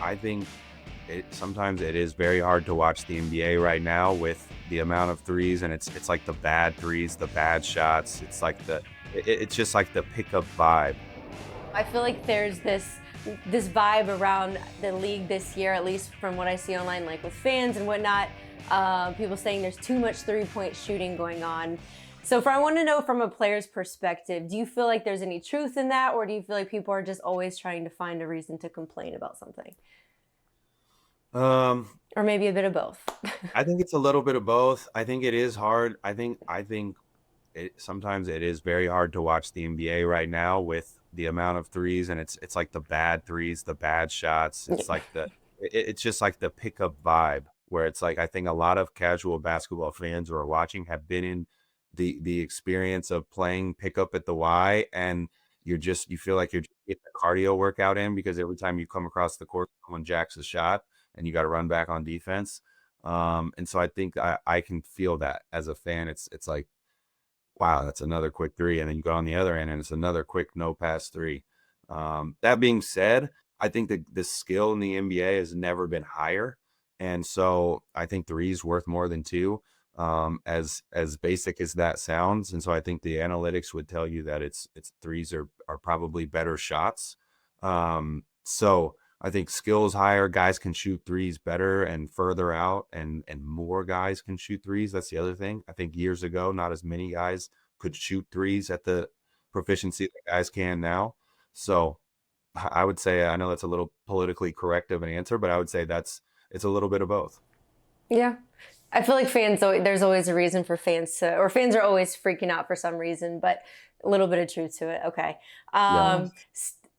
I think sometimes it is very hard to watch the NBA right now with the amount of threes, and it's like the bad threes, the bad shots. It's like it's just like the pickup vibe. I feel like there's this vibe around the league this year, at least from what I see online, like with fans and whatnot. People saying there's too much 3-point shooting going on. So, I want to know from a player's perspective, do you feel like there's any truth in that, or do you feel like people are just always trying to find a reason to complain about something, Um, or maybe a bit of both? I think it's a little bit of both. I think it is hard. I think sometimes it is very hard to watch the NBA right now with the amount of threes, and it's like the bad threes, the bad shots. It's like it's just like the pickup vibe where it's like I think a lot of casual basketball fans who are watching have been in the experience of playing pickup at the Y, and you feel like you're just getting a cardio workout in because every time you come across the court, someone jacks a shot, and you got to run back on defense. And so I think I can feel that as a fan. It's like, wow, that's another quick three. And then you go on the other end and it's another quick no pass three. That being said, I think that the skill in the NBA has never been higher. And so I think three is worth more than two, as basic as that sounds. And so I think the analytics would tell you that it's threes are probably better shots. So I think skill is higher. Guys can shoot threes better and further out, and more guys can shoot threes. That's the other thing. I think years ago, not as many guys could shoot threes at the proficiency that guys can now. So I would say, I know that's a little politically correct of an answer, but I would say it's a little bit of both. Yeah. I feel like there's always a reason for fans to, or fans are always freaking out for some reason, but a little bit of truth to it. Okay. Yeah.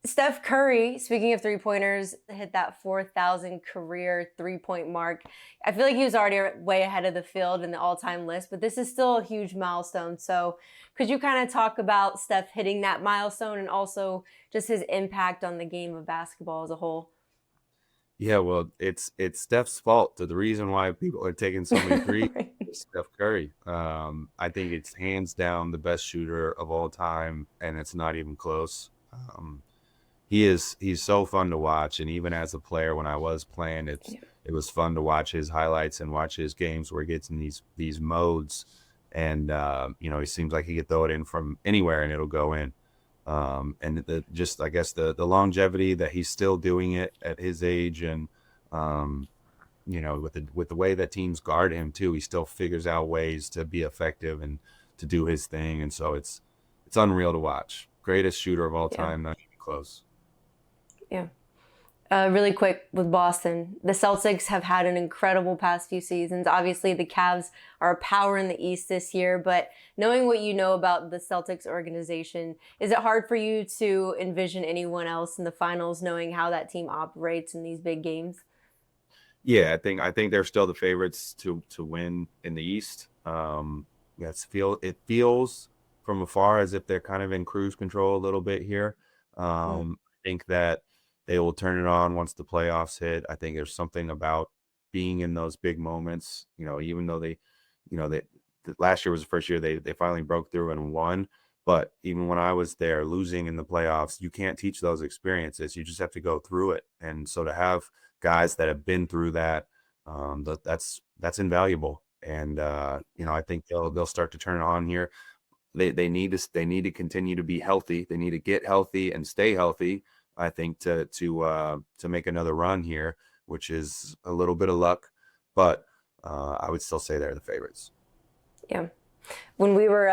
Steph Curry, speaking of 3-pointers, hit that 4,000 career 3-point mark. I feel like he was already way ahead of the field in the all-time list, but this is still a huge milestone. So could you kind of talk about Steph hitting that milestone and also just his impact on the game of basketball as a whole? Yeah, well, it's Steph's fault. The reason why people are taking so many threes Right. is Steph Curry. I think it's hands down the best shooter of all time, and it's not even close. He's so fun to watch, and even as a player, when I was playing, it was fun to watch his highlights and watch his games where he gets in these modes, and he seems like he could throw it in from anywhere and it'll go in. And just I guess the longevity that he's still doing it at his age, and with the way that teams guard him too, he still figures out ways to be effective and to do his thing, and so it's unreal to watch. Greatest shooter of all Yeah. time, not even close. Yeah. Really quick with Boston, the Celtics have had an incredible past few seasons. Obviously, the Cavs are a power in the East this year, but knowing what you know about the Celtics organization, is it hard for you to envision anyone else in the finals, knowing how that team operates in these big games? Yeah, I think they're still the favorites to win in the East. It feels from afar as if they're kind of in cruise control a little bit here. Mm. I think that they will turn it on once the playoffs hit. I think there's something about being in those big moments. Even though last year was the first year they finally broke through and won. But even when I was there, losing in the playoffs, you can't teach those experiences. You just have to go through it. And so to have guys that have been through that, that's invaluable. And I think they'll start to turn it on here. They need to continue to be healthy. They need to get healthy and stay healthy. I think to make another run here, which is a little bit of luck, but I would still say they're the favorites. Yeah. When we were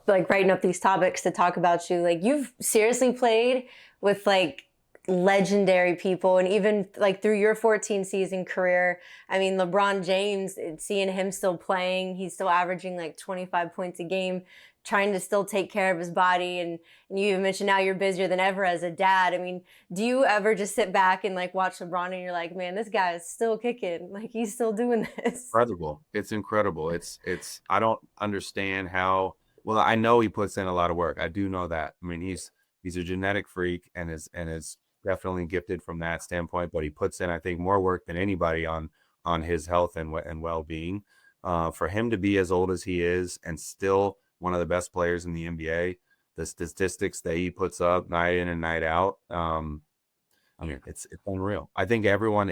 writing up these topics to talk about you, like you've seriously played with like legendary people, and even like through your 14 season career, I mean, LeBron James, seeing him still playing, he's still averaging like 25 points a game, trying to still take care of his body. And you mentioned now you're busier than ever as a dad. I mean, do you ever just sit back and like watch LeBron and you're like, man, this guy is still kicking, like he's still doing this? Incredible. It's incredible. I don't understand how, well, I know he puts in a lot of work. I do know that. I mean, he's a genetic freak and is definitely gifted from that standpoint, but he puts in, I think, more work than anybody on his health and well-being. For him to be as old as he is and still one of the best players in the NBA, the statistics that he puts up night in and night out, I mean, it's unreal. I think everyone,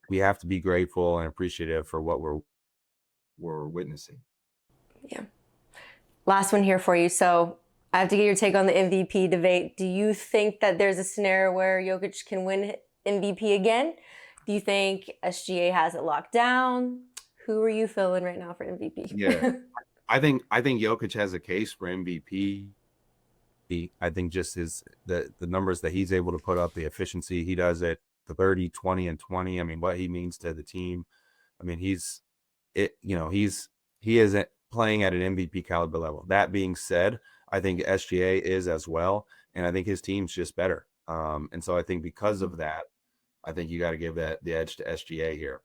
we have to be grateful and appreciative for what we're witnessing. Yeah. Last one here for you. So I have to get your take on the MVP debate. Do you think that there's a scenario where Jokic can win MVP again? Do you think SGA has it locked down? Who are you feeling right now for MVP? Yeah. I think Jokic has a case for MVP. I think just the numbers that he's able to put up, the efficiency he does it, the 30, 20, and 20. I mean, what he means to the team. I mean, he is playing at an MVP caliber level. That being said, I think SGA is as well, and I think his team's just better. And so I think because of that, I think you got to give that the edge to SGA here.